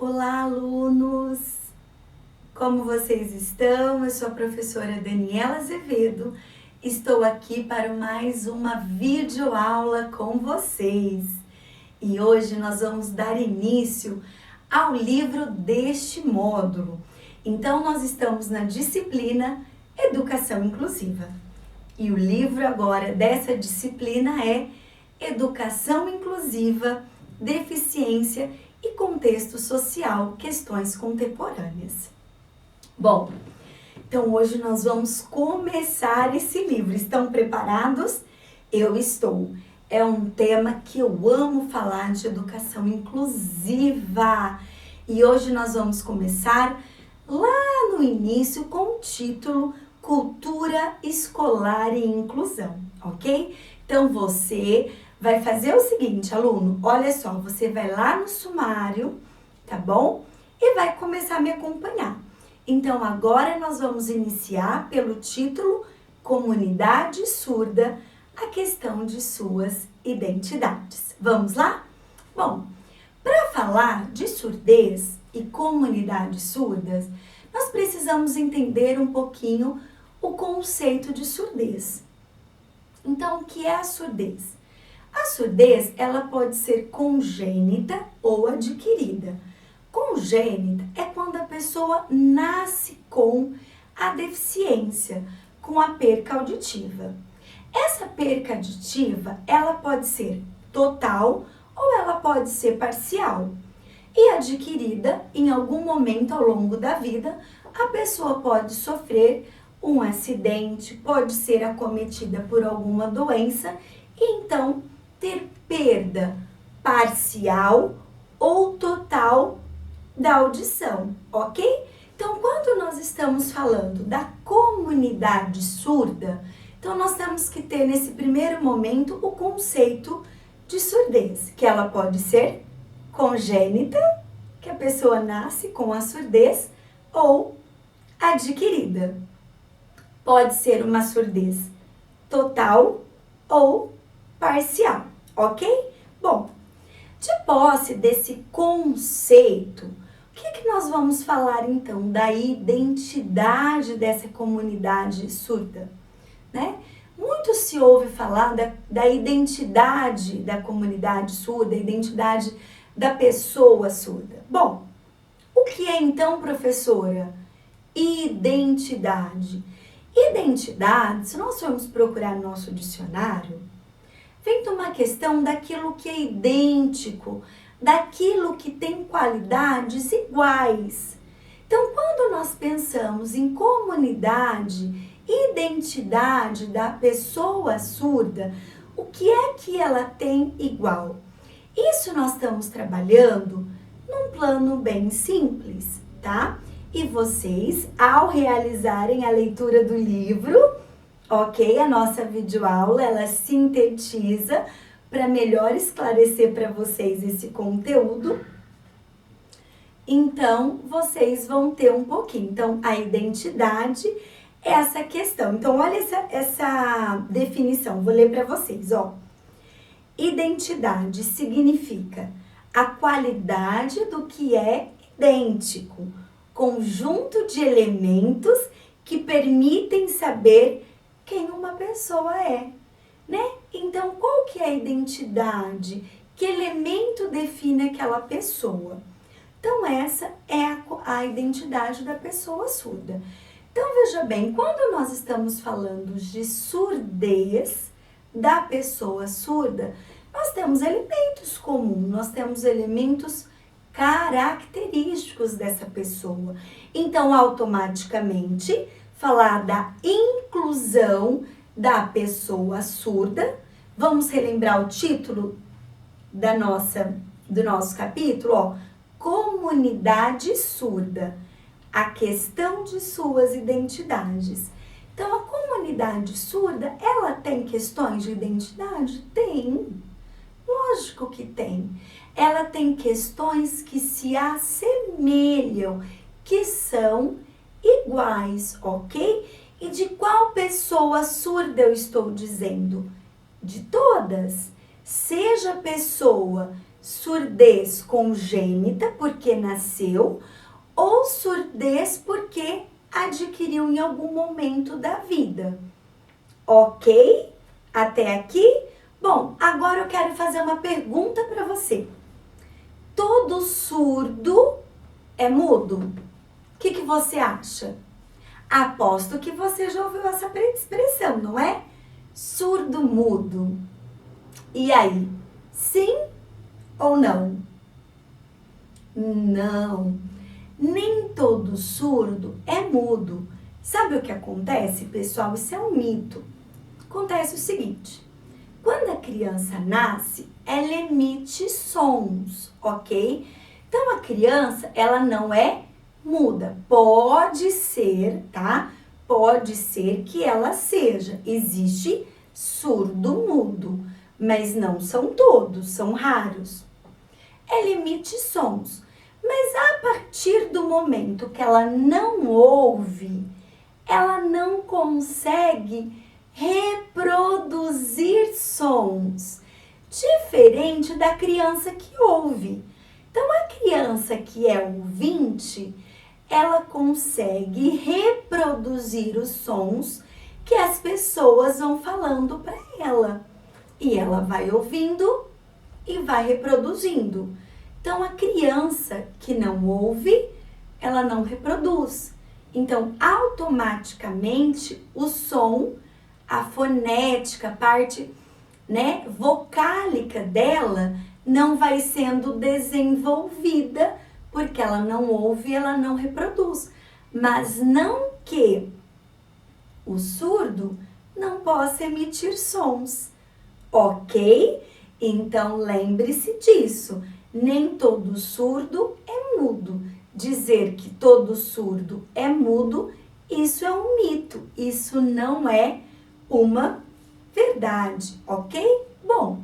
Olá, alunos! Como vocês estão? Eu sou a professora Daniela Azevedo. Estou aqui para mais uma videoaula com vocês. E hoje nós vamos dar início ao livro deste módulo. Então, nós estamos na disciplina Educação Inclusiva. E o livro agora dessa disciplina é Educação Inclusiva, Deficiência e Contexto Social, Questões Contemporâneas. Bom, então hoje nós vamos começar esse livro. Estão preparados? Eu estou. É um tema que eu amo falar de educação inclusiva. E hoje nós vamos começar lá no início com o título Cultura Escolar e Inclusão, ok? Então você vai fazer o seguinte, aluno, olha só, você vai lá no sumário, tá bom? E vai começar a me acompanhar. Então, agora nós vamos iniciar pelo título Comunidade Surda, a questão de suas identidades. Vamos lá? Bom, para falar de surdez e comunidades surdas, nós precisamos entender um pouquinho o conceito de surdez. Então, o que é a surdez? A surdez, ela pode ser congênita ou adquirida. Congênita é quando a pessoa nasce com a deficiência, com a perca auditiva. Essa perca auditiva, ela pode ser total ou ela pode ser parcial. E adquirida, em algum momento ao longo da vida, a pessoa pode sofrer um acidente, pode ser acometida por alguma doença e então ter perda parcial ou total da audição, ok? Então, quando nós estamos falando da comunidade surda, então nós temos que ter nesse primeiro momento o conceito de surdez, que ela pode ser congênita, que a pessoa nasce com a surdez, ou adquirida. Pode ser uma surdez total ou parcial, ok? Bom, de posse desse conceito, o que nós vamos falar então da identidade dessa comunidade surda, né? Muito se ouve falar da identidade da comunidade surda, a identidade da pessoa surda. Bom, o que é então, professora? Identidade. Identidade, se nós formos procurar no nosso dicionário, vem de uma questão daquilo que é idêntico, daquilo que tem qualidades iguais. Então, quando nós pensamos em comunidade, identidade da pessoa surda, o que é que ela tem igual? Isso nós estamos trabalhando num plano bem simples, tá? E vocês, ao realizarem a leitura do livro, ok? A nossa videoaula, ela sintetiza para melhor esclarecer para vocês esse conteúdo. Então, vocês vão ter um pouquinho. Então, a identidade é essa questão. Então, olha essa definição. Vou ler para vocês, ó. Identidade significa a qualidade do que é idêntico, conjunto de elementos que permitem saber quem uma pessoa é, né? Então, qual que é a identidade? Que elemento define aquela pessoa? Então, essa é a identidade da pessoa surda. Então, veja bem, quando nós estamos falando de surdez da pessoa surda, nós temos elementos comuns, nós temos elementos característicos dessa pessoa. Então, automaticamente, falar da inclusão da pessoa surda, vamos relembrar o título do nosso capítulo, ó, Comunidade Surda, a questão de suas identidades. Então, a comunidade surda, ela tem questões de identidade? Tem. Lógico que tem. Ela tem questões que se assemelham, que são iguais, ok? E de qual pessoa surda eu estou dizendo? De todas. Seja pessoa Surdez congênita, porque nasceu, ou surdez porque adquiriu em algum momento da vida. Ok? Até aqui? Bom, agora eu quero fazer uma pergunta para você. Todo surdo é mudo? O que você acha? Aposto que você já ouviu essa expressão, não é? Surdo-mudo. E aí? Sim ou não? Não. Nem todo surdo é mudo. Sabe o que acontece, pessoal? Isso é um mito. Acontece o seguinte: quando a criança nasce, ela emite sons, ok? Então a criança, ela não é muda. Pode ser, tá? Pode ser que ela seja. Existe surdo-mudo, mas não são todos, são raros. Ela emite sons, mas a partir do momento que ela não ouve, ela não consegue reproduzir sons, diferente da criança que ouve. Então, a criança que é ouvinte, ela consegue reproduzir os sons que as pessoas vão falando para ela. E ela vai ouvindo e vai reproduzindo. Então, a criança que não ouve, ela não reproduz. Então, automaticamente, o som, a fonética, a parte, né, vocálica dela não vai sendo desenvolvida, porque ela não ouve, ela não reproduz. Mas não que o surdo não possa emitir sons, ok? Então, lembre-se disso. Nem todo surdo é mudo. Dizer que todo surdo é mudo, isso é um mito. Isso não é uma verdade, ok? Bom,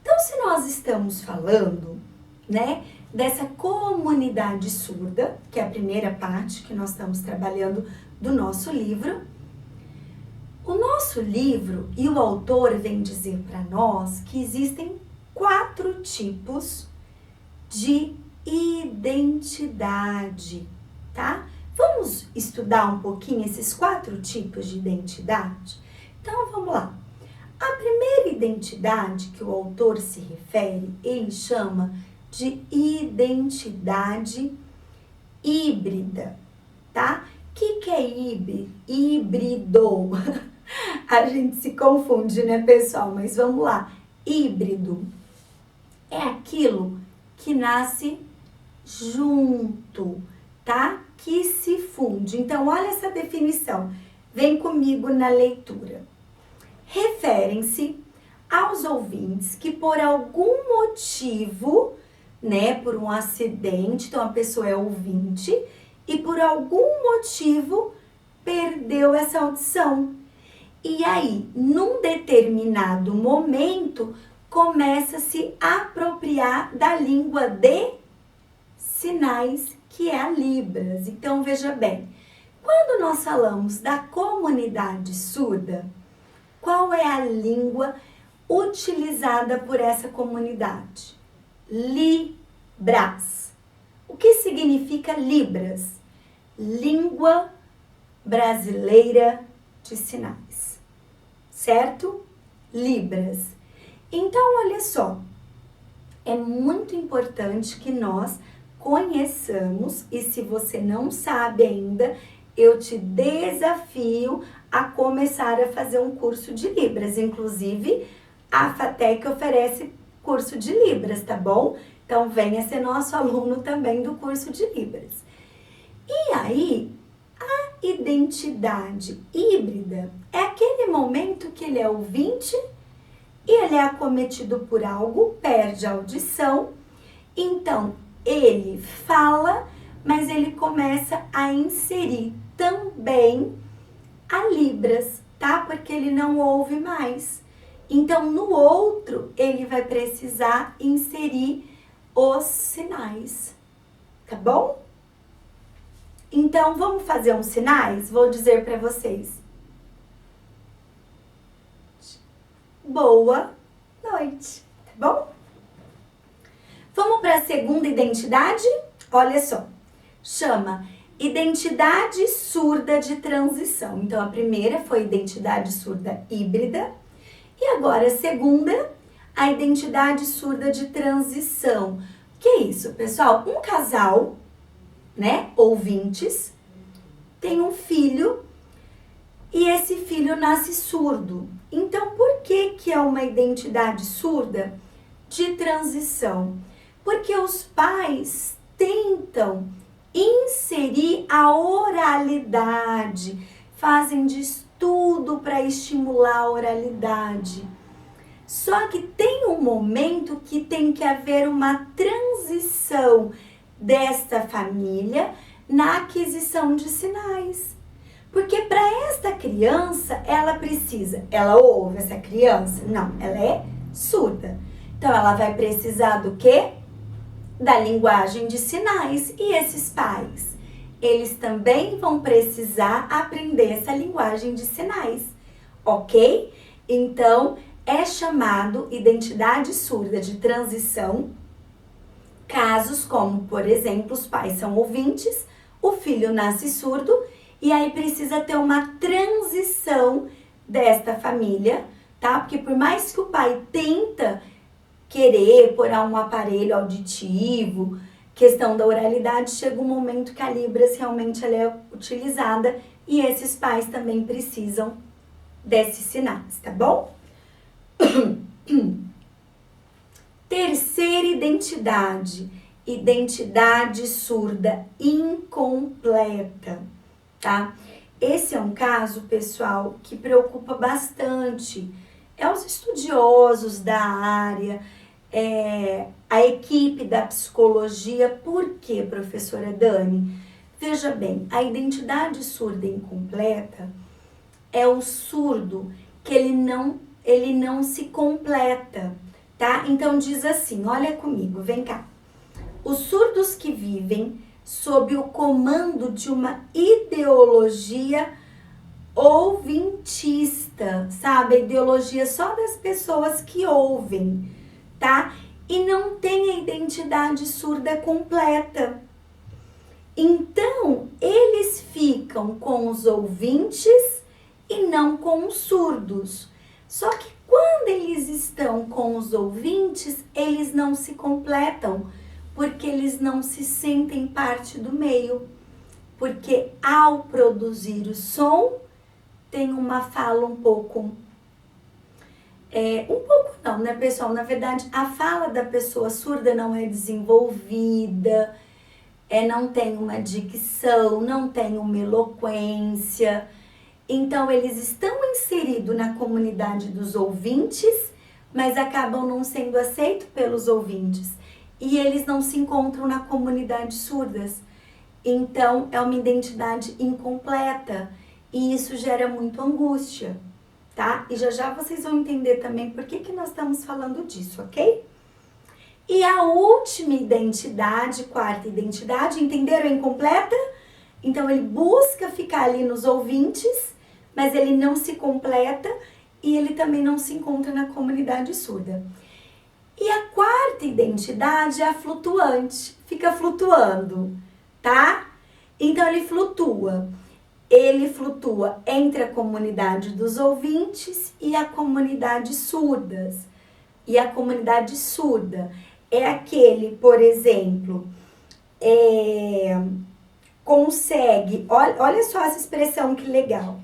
então se nós estamos falando, né, dessa comunidade surda, que é a primeira parte que nós estamos trabalhando do nosso livro, o nosso livro e o autor vem dizer para nós que existem 4 tipos de identidade, tá? Vamos estudar um pouquinho esses 4 tipos de identidade? Então, vamos lá. A primeira identidade que o autor se refere, ele chama de identidade híbrida, tá? O que é híbrido? A gente se confunde, né, pessoal? Mas vamos lá. Híbrido é aquilo que nasce junto, tá? Que se funde. Então, olha essa definição. Vem comigo na leitura. Referem-se aos ouvintes que por algum motivo, né, por um acidente, então a pessoa é ouvinte, e por algum motivo perdeu essa audição. E aí, num determinado momento, começa a se apropriar da língua de sinais, que é a Libras. Então, veja bem, quando nós falamos da comunidade surda, qual é a língua utilizada por essa comunidade? Libras. O que significa Libras? Língua brasileira de sinais, certo? Libras. Então, olha só, é muito importante que nós conheçamos, e se você não sabe ainda, eu te desafio a começar a fazer um curso de Libras. Inclusive, a FATEC oferece curso de Libras, tá bom? Então, venha ser nosso aluno também do curso de Libras. E aí, a identidade híbrida é aquele momento que ele é ouvinte e ele é acometido por algo, perde a audição, então ele fala, mas ele começa a inserir também a Libras, tá? Porque ele não ouve mais. Então, no outro, ele vai precisar inserir os sinais, tá bom? Então, vamos fazer uns sinais? Vou dizer para vocês. Boa noite, tá bom? Vamos para a segunda identidade? Olha só, chama identidade surda de transição. Então, a primeira foi identidade surda híbrida e agora a segunda, a identidade surda de transição. O que é isso, pessoal? Um casal, né, ouvintes, tem um filho e esse filho nasce surdo. Então, por que que é uma identidade surda de transição? Porque os pais tentam inserir a oralidade, fazem de tudo para estimular a oralidade. Só que tem um momento que tem que haver uma transição desta família na aquisição de sinais. Porque para esta criança, ela ouve essa criança? Não, ela é surda. Então, ela vai precisar do quê? Da linguagem de sinais. E esses pais? Eles também vão precisar aprender essa linguagem de sinais, ok? Então, é chamado identidade surda de transição. Casos como, por exemplo, os pais são ouvintes, o filho nasce surdo e aí precisa ter uma transição desta família, tá? Porque por mais que o pai tenta querer pôr um aparelho auditivo, questão da oralidade, chega um momento que a Libras realmente ela é utilizada e esses pais também precisam desses sinais, tá bom? Terceira identidade, identidade surda incompleta, tá? Esse é um caso, pessoal, que preocupa bastante. É os estudiosos da área, a equipe da psicologia. Por quê, professora Dani? Veja bem, a identidade surda incompleta é o surdo que ele não se completa, tá? Então diz assim, olha comigo, vem cá. Os surdos que vivem sob o comando de uma ideologia ouvintista, sabe? A ideologia só das pessoas que ouvem, tá? E não tem a identidade surda completa. Então, eles ficam com os ouvintes e não com os surdos. Só que quando eles estão com os ouvintes, eles não se completam, porque eles não se sentem parte do meio. Porque ao produzir o som, tem uma fala um pouco não, né, pessoal? Na verdade, a fala da pessoa surda não é desenvolvida, não tem uma dicção, não tem uma eloquência. Então, eles estão inseridos na comunidade dos ouvintes, mas acabam não sendo aceitos pelos ouvintes. E eles não se encontram na comunidade surdas. Então, é uma identidade incompleta. E isso gera muito angústia, tá? E já vocês vão entender também por que nós estamos falando disso, ok? E a última identidade, quarta identidade, entenderam a incompleta? Então, ele busca ficar ali nos ouvintes, mas ele não se completa e ele também não se encontra na comunidade surda. E a quarta identidade é a flutuante, fica flutuando, tá? Então, ele flutua entre a comunidade dos ouvintes e a comunidade surdas. E a comunidade surda é aquele, por exemplo, consegue, olha só essa expressão que legal,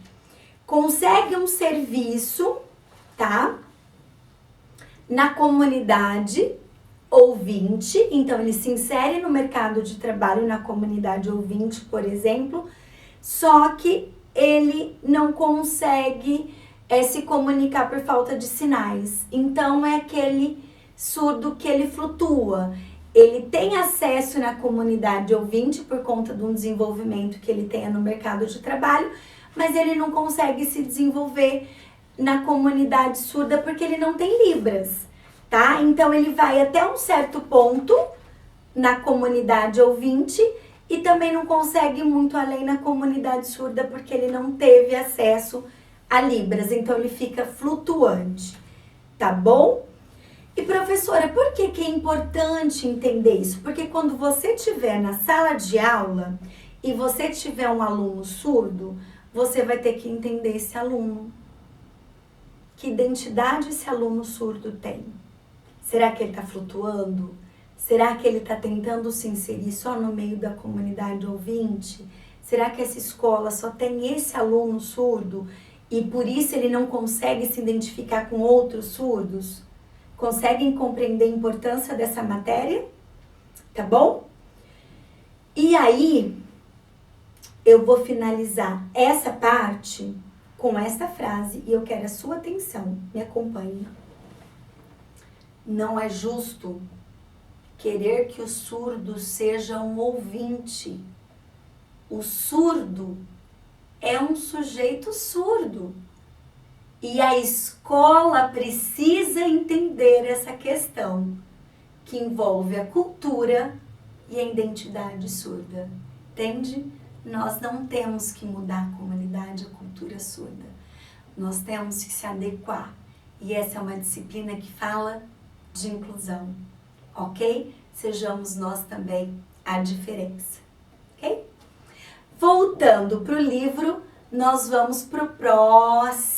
consegue um serviço, tá? Na comunidade ouvinte, então ele se insere no mercado de trabalho na comunidade ouvinte, por exemplo, só que ele não consegue se comunicar por falta de sinais. Então, é aquele surdo que ele flutua. Ele tem acesso na comunidade ouvinte por conta de um desenvolvimento que ele tenha no mercado de trabalho, mas ele não consegue se desenvolver na comunidade surda porque ele não tem libras, tá? Então, ele vai até um certo ponto na comunidade ouvinte e também não consegue muito além na comunidade surda porque ele não teve acesso a libras. Então, ele fica flutuante, tá bom? E professora, por que que é importante entender isso? Porque quando você estiver na sala de aula e você tiver um aluno surdo, você vai ter que entender esse aluno. Que identidade esse aluno surdo tem? Será que ele está flutuando? Será que ele está tentando se inserir só no meio da comunidade ouvinte? Será que essa escola só tem esse aluno surdo e por isso ele não consegue se identificar com outros surdos? Conseguem compreender a importância dessa matéria? Tá bom? E aí, eu vou finalizar essa parte com essa frase e eu quero a sua atenção. Me acompanhe. Não é justo querer que o surdo seja um ouvinte. O surdo é um sujeito surdo. E a escola precisa entender essa questão, que envolve a cultura e a identidade surda. Entende? Nós não temos que mudar a comunidade, a cultura surda. Nós temos que se adequar. E essa é uma disciplina que fala de inclusão. Ok? Sejamos nós também a diferença. Ok? Voltando para o livro, nós vamos para o próximo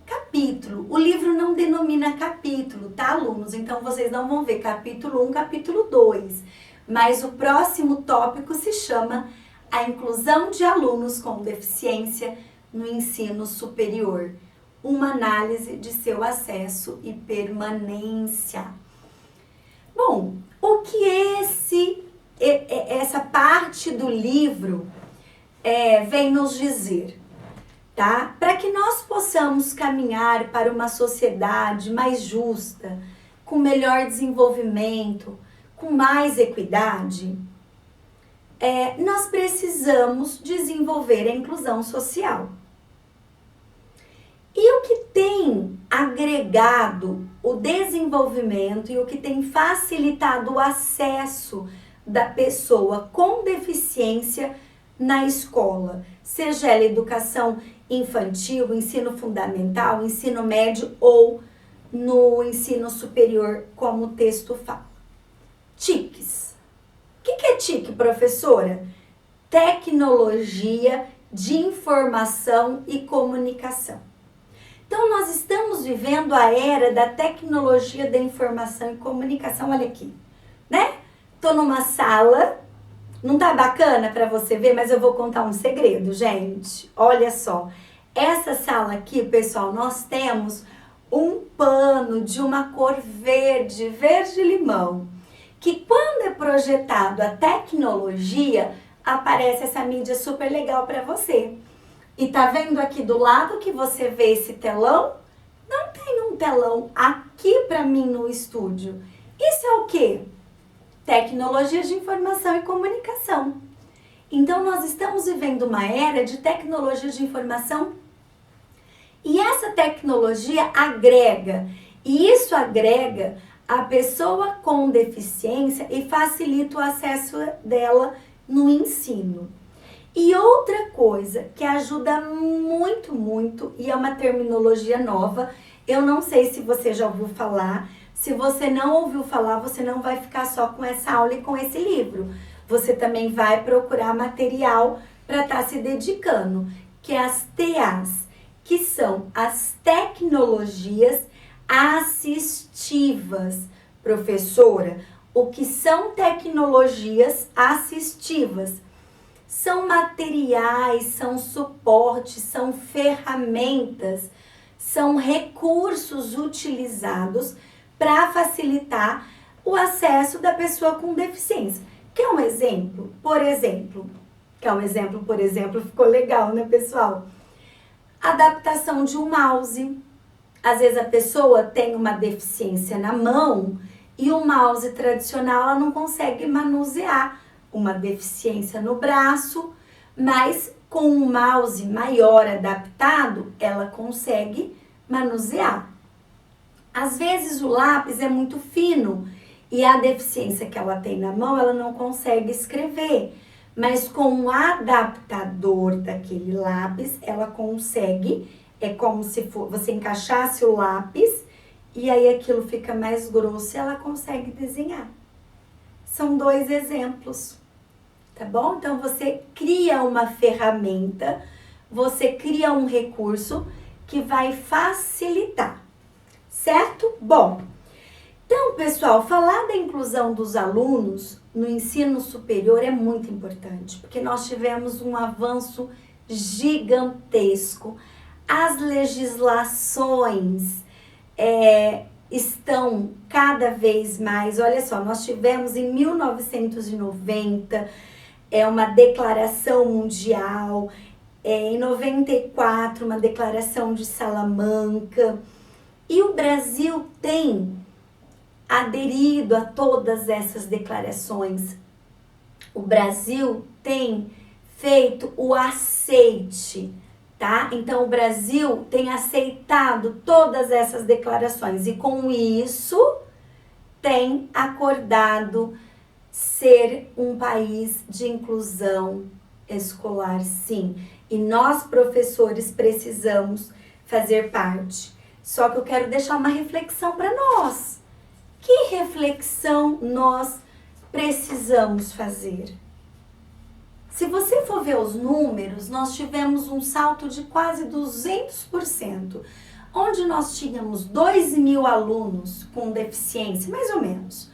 capítulo. O livro não denomina capítulo, tá, alunos? Então, vocês não vão ver capítulo 1, capítulo 2. Mas o próximo tópico se chama a inclusão de alunos com deficiência no ensino superior. Uma análise de seu acesso e permanência. Bom, o que essa parte do livro vem nos dizer, tá? Para que nós possamos caminhar para uma sociedade mais justa, com melhor desenvolvimento, com mais equidade, nós precisamos desenvolver a inclusão social. E o que tem agregado o desenvolvimento e o que tem facilitado o acesso da pessoa com deficiência na escola, seja ela educação infantil, ensino fundamental, ensino médio ou no ensino superior, como o texto fala. TICs. O que é TIC, professora? Tecnologia de Informação e Comunicação. Então, nós estamos vivendo a era da tecnologia da informação e comunicação. Olha aqui, né? Tô numa sala, não tá bacana para você ver, mas eu vou contar um segredo, gente. Olha só, essa sala aqui, pessoal, nós temos um pano de uma cor verde, verde-limão, que quando é projetado a tecnologia, aparece essa mídia super legal para você. E tá vendo aqui do lado que você vê esse telão? Não tem um telão aqui para mim no estúdio. Isso é o quê? Tecnologia de informação e comunicação. Então, nós estamos vivendo uma era de tecnologia de informação e essa tecnologia agrega. E isso agrega a pessoa com deficiência e facilita o acesso dela no ensino. E outra coisa que ajuda muito, muito, e é uma terminologia nova, eu não sei se você já ouviu falar, se você não ouviu falar, você não vai ficar só com essa aula e com esse livro. Você também vai procurar material para estar se dedicando, que é as TAs, que são as tecnologias assistivas. Professora, o que são tecnologias assistivas? São materiais, são suportes, são ferramentas, são recursos utilizados para facilitar o acesso da pessoa com deficiência. Quer um exemplo? Por exemplo, ficou legal, né, pessoal? Adaptação de um mouse. Às vezes a pessoa tem uma deficiência na mão e o mouse tradicional ela não consegue manusear. Uma deficiência no braço, mas com um mouse maior adaptado, ela consegue manusear. Às vezes o lápis é muito fino e a deficiência que ela tem na mão, ela não consegue escrever. Mas com um adaptador daquele lápis, ela consegue, é como se você encaixasse o lápis e aí aquilo fica mais grosso e ela consegue desenhar. São 2 exemplos, tá bom? Então você cria uma ferramenta, você cria um recurso que vai facilitar, certo? Bom, então pessoal, falar da inclusão dos alunos no ensino superior é muito importante, porque nós tivemos um avanço gigantesco. As legislações estão cada vez mais, olha só, nós tivemos em 1990 uma declaração mundial, em 94 uma declaração de Salamanca, e o Brasil tem aderido a todas essas declarações. O Brasil tem feito o aceite, tá? Então, o Brasil tem aceitado todas essas declarações e, com isso, tem acordado ser um país de inclusão escolar, sim. E nós, professores, precisamos fazer parte. Só que eu quero deixar uma reflexão para nós. Que reflexão nós precisamos fazer? Se você for ver os números, nós tivemos um salto de quase 200%, onde nós tínhamos 2.000 alunos com deficiência, mais ou menos,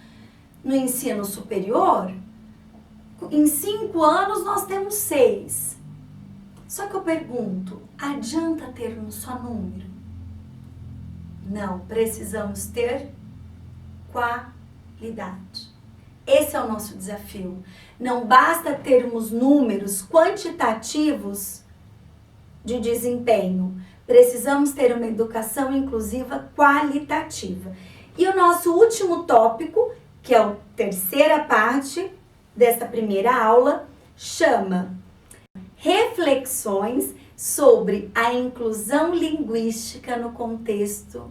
no ensino superior. Em 5 anos nós temos 6. Só que eu pergunto, adianta termos só número? Não, precisamos ter qualidade. Esse é o nosso desafio. Não basta termos números quantitativos de desempenho. Precisamos ter uma educação inclusiva qualitativa. E o nosso último tópico, que é a terceira parte dessa primeira aula, chama Reflexões sobre a inclusão linguística no contexto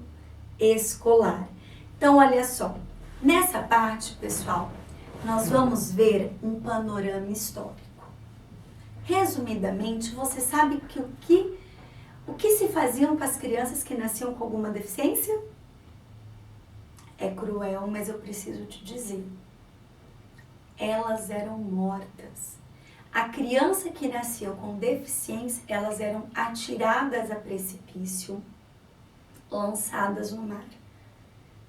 escolar. Então, olha só, nessa parte, pessoal, nós vamos ver um panorama histórico. Resumidamente, você sabe que o que se faziam com as crianças que nasciam com alguma deficiência? É cruel, mas eu preciso te dizer. Elas eram mortas. A criança que nascia com deficiência, elas eram atiradas a precipício, lançadas no mar.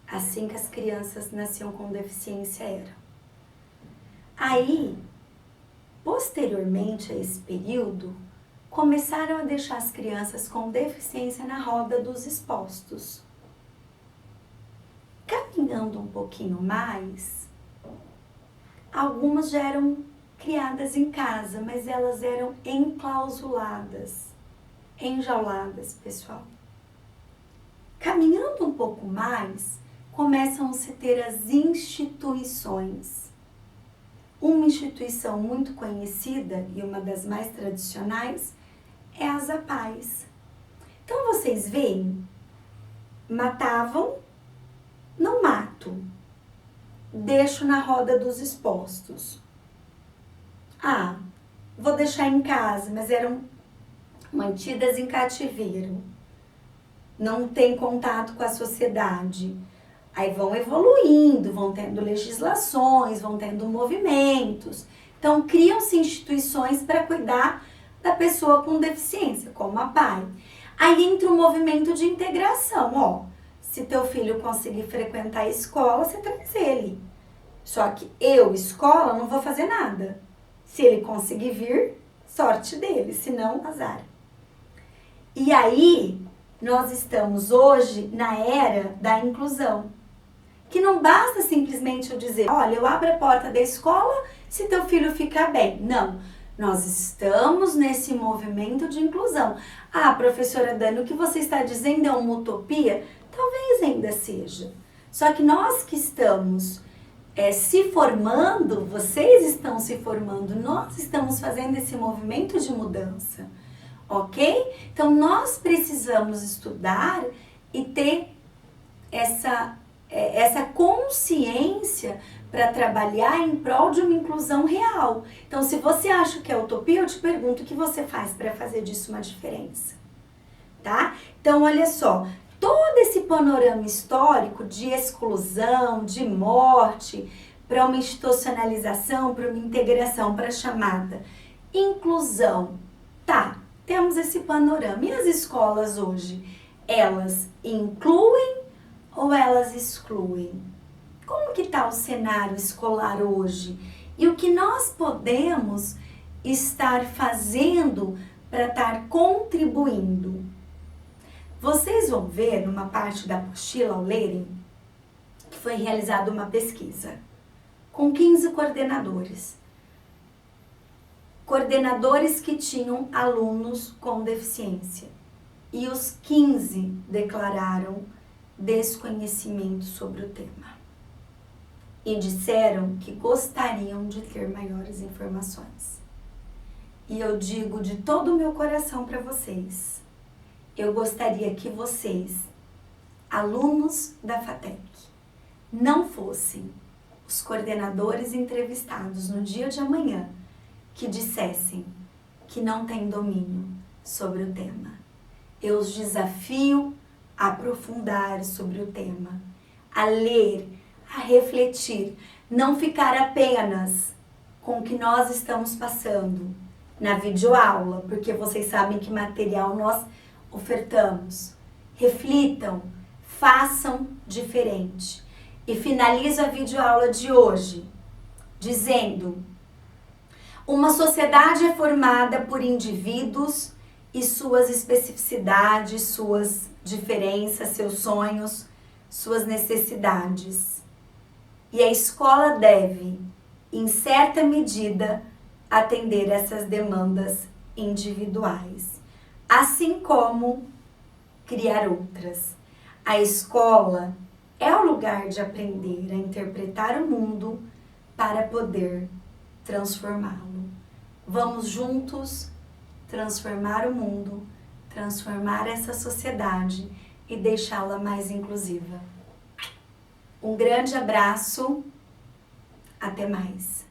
Assim que as crianças nasciam com deficiência eram. Aí, posteriormente a esse período, começaram a deixar as crianças com deficiência na roda dos expostos. Caminhando um pouquinho mais, algumas já eram criadas em casa, mas elas eram enclausuladas, enjauladas, pessoal. Caminhando um pouco mais, começam a se ter as instituições. Uma instituição muito conhecida e uma das mais tradicionais é as APAES. Então, vocês veem, matavam no mato, deixo na roda dos expostos. Ah, vou deixar em casa, mas eram mantidas em cativeiro. Não tem contato com a sociedade. Aí vão evoluindo, vão tendo legislações, vão tendo movimentos. Então, criam-se instituições para cuidar da pessoa com deficiência, como a PAI. Aí entra o movimento de integração, ó. Se teu filho conseguir frequentar a escola, você traz ele. Só que eu, escola, não vou fazer nada. Se ele conseguir vir, sorte dele, se não, azar. E aí, nós estamos hoje na era da inclusão. Que não basta simplesmente eu dizer, olha, eu abro a porta da escola se teu filho ficar bem. Não, nós estamos nesse movimento de inclusão. Ah, professora Dani, o que você está dizendo é uma utopia? Talvez ainda seja. Só que nós que estamos se formando, vocês estão se formando, nós estamos fazendo esse movimento de mudança, ok? Então, nós precisamos estudar e ter essa consciência para trabalhar em prol de uma inclusão real. Então, se você acha que é utopia, eu te pergunto o que você faz para fazer disso uma diferença, tá? Então, olha só, todo esse panorama histórico de exclusão, de morte, para uma institucionalização, para uma integração, para a chamada inclusão. Tá, temos esse panorama. E as escolas hoje, elas incluem ou elas excluem? Como que está o cenário escolar hoje? E o que nós podemos estar fazendo para estar contribuindo? Vocês vão ver numa parte da apostila ao lerem que foi realizada uma pesquisa com 15 coordenadores. Coordenadores que tinham alunos com deficiência. E os 15 declararam desconhecimento sobre o tema. E disseram que gostariam de ter maiores informações. E eu digo de todo o meu coração para vocês, eu gostaria que vocês, alunos da FATEC, não fossem os coordenadores entrevistados no dia de amanhã que dissessem que não têm domínio sobre o tema. Eu os desafio a aprofundar sobre o tema, a ler, a refletir, não ficar apenas com o que nós estamos passando na videoaula, porque vocês sabem que material nós ofertamos. Reflitam, façam diferente. E finalizo a videoaula de hoje dizendo: uma sociedade é formada por indivíduos e suas especificidades, suas diferenças, seus sonhos, suas necessidades. E a escola deve, em certa medida, atender essas demandas individuais, assim como criar outras. A escola é o lugar de aprender a interpretar o mundo para poder transformá-lo. Vamos juntos transformar o mundo, transformar essa sociedade e deixá-la mais inclusiva. Um grande abraço, até mais.